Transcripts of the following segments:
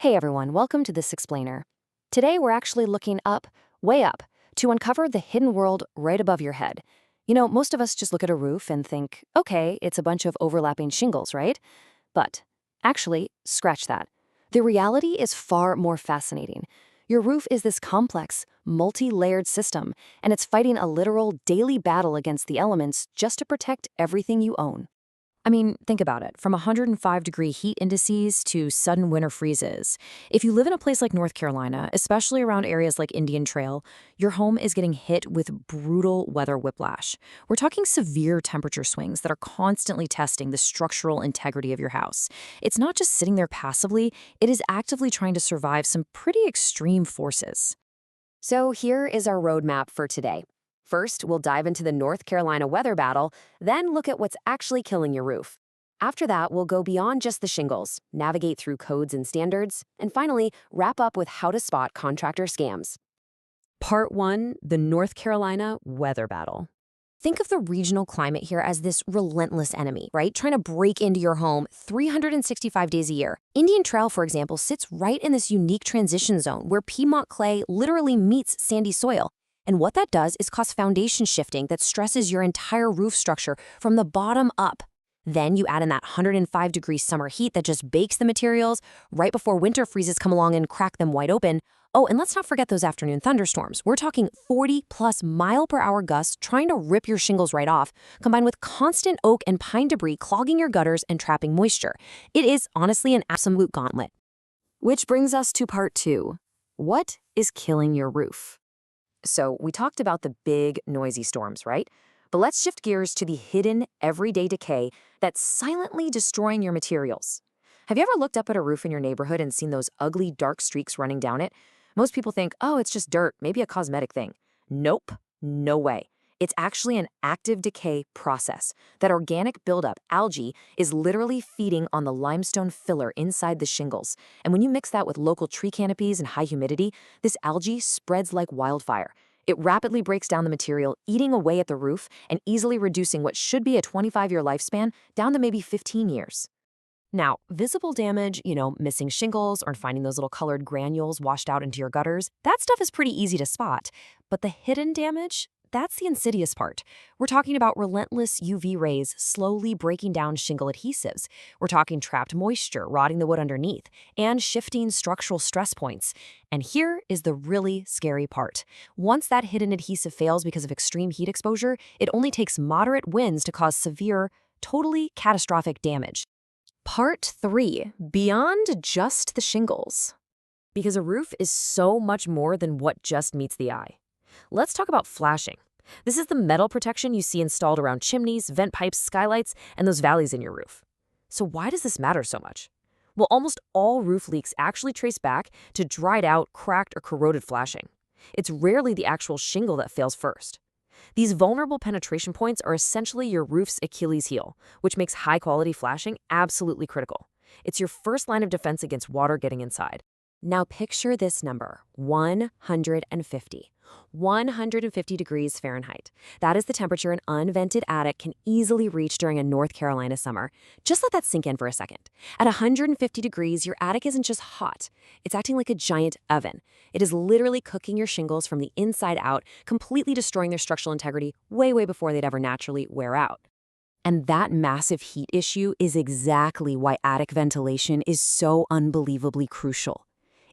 Hey everyone, welcome to This Explainer. Today we're actually looking up, way up, to uncover the hidden world right above your head. Most of us just look at a roof and think, okay, it's a bunch of overlapping shingles, right? But actually, scratch that. The reality is far more fascinating. Your roof is this complex, multi-layered system, and it's fighting a literal daily battle against the elements just to protect everything you own. I mean, think about it. From 105-degree heat indices to sudden winter freezes. If you live in a place like North Carolina, especially around areas like Indian Trail, your home is getting hit with brutal weather whiplash. We're talking severe temperature swings that are constantly testing the structural integrity of your house. It's not just sitting there passively, it is actively trying to survive some pretty extreme forces. So here is our roadmap for today. First, we'll dive into the North Carolina weather battle, then look at what's actually killing your roof. After that, we'll go beyond just the shingles, navigate through codes and standards, and finally, wrap up with how to spot contractor scams. Part 1, the North Carolina weather battle. Think of the regional climate here as this relentless enemy, right? Trying to break into your home 365 days a year. Indian Trail, for example, sits right in this unique transition zone where Piedmont clay literally meets sandy soil. And what that does is cause foundation shifting that stresses your entire roof structure from the bottom up. Then you add in that 105-degree summer heat that just bakes the materials right before winter freezes come along and crack them wide open. Oh, and let's not forget those afternoon thunderstorms. We're talking 40-plus mile-per-hour gusts trying to rip your shingles right off, combined with constant oak and pine debris clogging your gutters and trapping moisture. It is honestly an absolute gauntlet. Which brings us to part 2. What is killing your roof? So we talked about the big, noisy storms, right? But let's shift gears to the hidden, everyday decay that's silently destroying your materials. Have you ever looked up at a roof in your neighborhood and seen those ugly, dark streaks running down it? Most people think, oh, it's just dirt, maybe a cosmetic thing. Nope, no way. It's actually an active decay process. That organic buildup, algae, is literally feeding on the limestone filler inside the shingles. And when you mix that with local tree canopies and high humidity, this algae spreads like wildfire. It rapidly breaks down the material, eating away at the roof and easily reducing what should be a 25-year lifespan down to maybe 15 years. Now, visible damage, missing shingles or finding those little colored granules washed out into your gutters, that stuff is pretty easy to spot. But the hidden damage? That's the insidious part. We're talking about relentless UV rays slowly breaking down shingle adhesives. We're talking trapped moisture rotting the wood underneath and shifting structural stress points. And here is the really scary part. Once that hidden adhesive fails because of extreme heat exposure, it only takes moderate winds to cause severe, totally catastrophic damage. Part 3, beyond just the shingles. Because a roof is so much more than what just meets the eye. Let's talk about flashing. This is the metal protection you see installed around chimneys, vent pipes, skylights, and those valleys in your roof. So why does this matter so much? Well, almost all roof leaks actually trace back to dried out, cracked, or corroded flashing. It's rarely the actual shingle that fails first. These vulnerable penetration points are essentially your roof's Achilles heel, which makes high-quality flashing absolutely critical. It's your first line of defense against water getting inside. Now picture this number, 150. 150 degrees Fahrenheit. That is the temperature an unvented attic can easily reach during a North Carolina summer. Just let that sink in for a second. At 150 degrees, your attic isn't just hot. It's acting like a giant oven. It is literally cooking your shingles from the inside out, completely destroying their structural integrity way before they'd ever naturally wear out. And that massive heat issue is exactly why attic ventilation is so unbelievably crucial.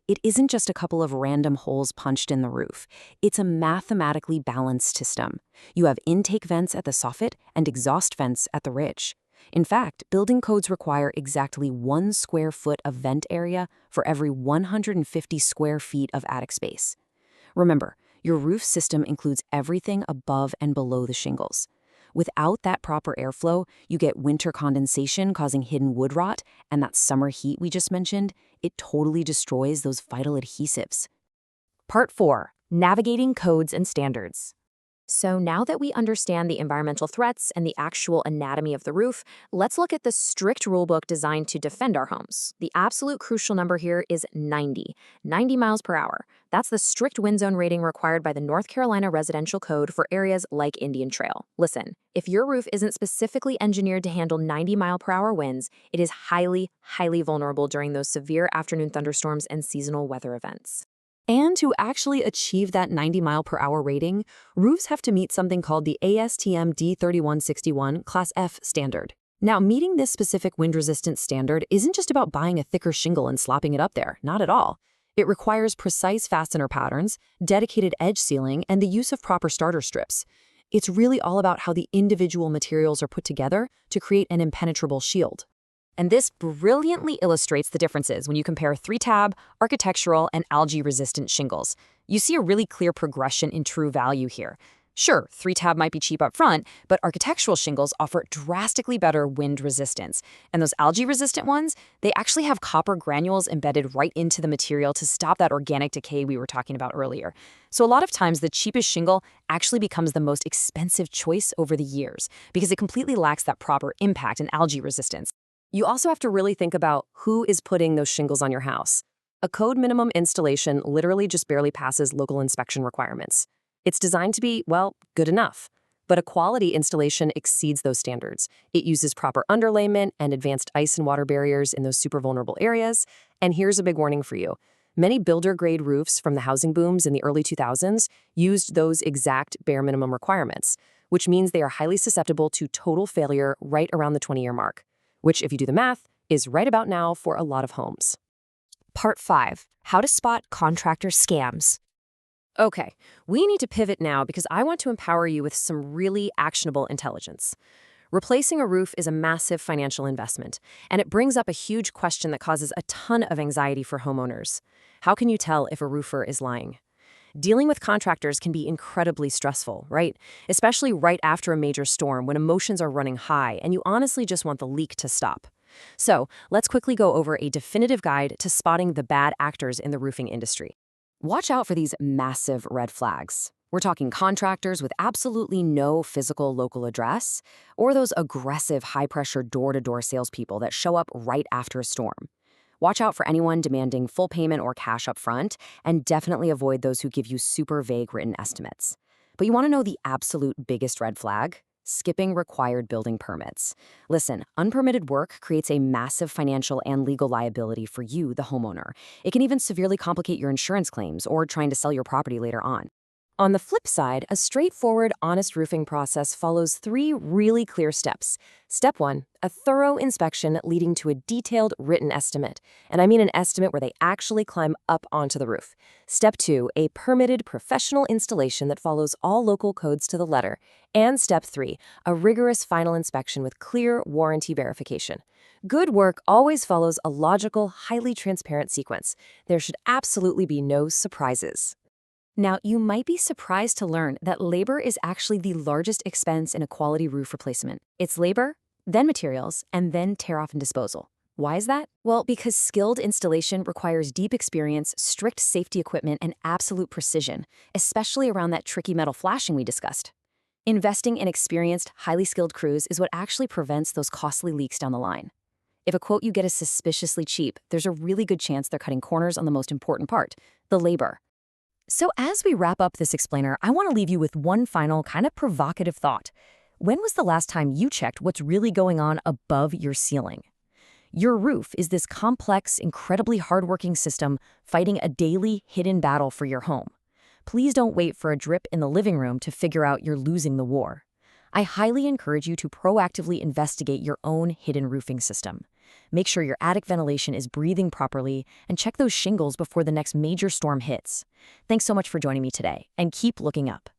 It isn't just a couple of random holes punched in the roof. It's a mathematically balanced system. You have intake vents at the soffit and exhaust vents at the ridge. In fact, building codes require exactly 1 square foot of vent area for every 150 square feet of attic space. Remember, your roof system includes everything above and below the shingles. Without that proper airflow, you get winter condensation causing hidden wood rot, and that summer heat we just mentioned, it totally destroys those vital adhesives. Part 4, navigating codes and standards. So now that we understand the environmental threats and the actual anatomy of the roof, let's look at the strict rulebook designed to defend our homes. The absolute crucial number here is 90 miles per hour. That's the strict wind zone rating required by the North Carolina Residential Code for areas like Indian Trail. Listen, if your roof isn't specifically engineered to handle 90-mile-per-hour winds, it is highly vulnerable during those severe afternoon thunderstorms and seasonal weather events. And to actually achieve that 90-mile-per-hour rating, roofs have to meet something called the ASTM D3161 Class F standard. Now, meeting this specific wind-resistant standard isn't just about buying a thicker shingle and slapping it up there, not at all. It requires precise fastener patterns, dedicated edge sealing, and the use of proper starter strips. It's really all about how the individual materials are put together to create an impenetrable shield. And this brilliantly illustrates the differences when you compare 3-tab, architectural, and algae-resistant shingles. You see a really clear progression in true value here. Sure, 3-tab might be cheap up front, but architectural shingles offer drastically better wind resistance. And those algae-resistant ones, they actually have copper granules embedded right into the material to stop that organic decay we were talking about earlier. So a lot of times, the cheapest shingle actually becomes the most expensive choice over the years because it completely lacks that proper impact and algae resistance. You also have to really think about who is putting those shingles on your house. A code minimum installation literally just barely passes local inspection requirements. It's designed to be, well, good enough. But a quality installation exceeds those standards. It uses proper underlayment and advanced ice and water barriers in those super vulnerable areas. And here's a big warning for you. Many builder-grade roofs from the housing booms in the early 2000s used those exact bare minimum requirements, which means they are highly susceptible to total failure right around the 20-year mark, which, if you do the math, is right about now for a lot of homes. Part 5. How to spot contractor scams. Okay, we need to pivot now because I want to empower you with some really actionable intelligence. Replacing a roof is a massive financial investment, and it brings up a huge question that causes a ton of anxiety for homeowners. How can you tell if a roofer is lying? Dealing with contractors can be incredibly stressful, right? Especially right after a major storm when emotions are running high and you honestly just want the leak to stop. So, let's quickly go over a definitive guide to spotting the bad actors in the roofing industry. Watch out for these massive red flags. We're talking contractors with absolutely no physical local address, or those aggressive high-pressure door-to-door salespeople that show up right after a storm. Watch out for anyone demanding full payment or cash up front, and definitely avoid those who give you super vague written estimates. But you want to know the absolute biggest red flag? Skipping required building permits. Listen, unpermitted work creates a massive financial and legal liability for you, the homeowner. It can even severely complicate your insurance claims or trying to sell your property later on. On the flip side, a straightforward, honest roofing process follows 3 really clear steps. Step 1, a thorough inspection leading to a detailed written estimate. And I mean an estimate where they actually climb up onto the roof. Step 2, a permitted professional installation that follows all local codes to the letter. And Step 3, a rigorous final inspection with clear warranty verification. Good work always follows a logical, highly transparent sequence. There should absolutely be no surprises. Now, you might be surprised to learn that labor is actually the largest expense in a quality roof replacement. It's labor, then materials, and then tear-off and disposal. Why is that? Well, because skilled installation requires deep experience, strict safety equipment, and absolute precision, especially around that tricky metal flashing we discussed. Investing in experienced, highly skilled crews is what actually prevents those costly leaks down the line. If a quote you get is suspiciously cheap, there's a really good chance they're cutting corners on the most important part, the labor. So as we wrap up this explainer, I want to leave you with one final kind of provocative thought. When was the last time you checked what's really going on above your ceiling? Your roof is this complex, incredibly hardworking system fighting a daily, hidden battle for your home. Please don't wait for a drip in the living room to figure out you're losing the war. I highly encourage you to proactively investigate your own hidden roofing system. Make sure your attic ventilation is breathing properly, and check those shingles before the next major storm hits. Thanks so much for joining me today, and keep looking up.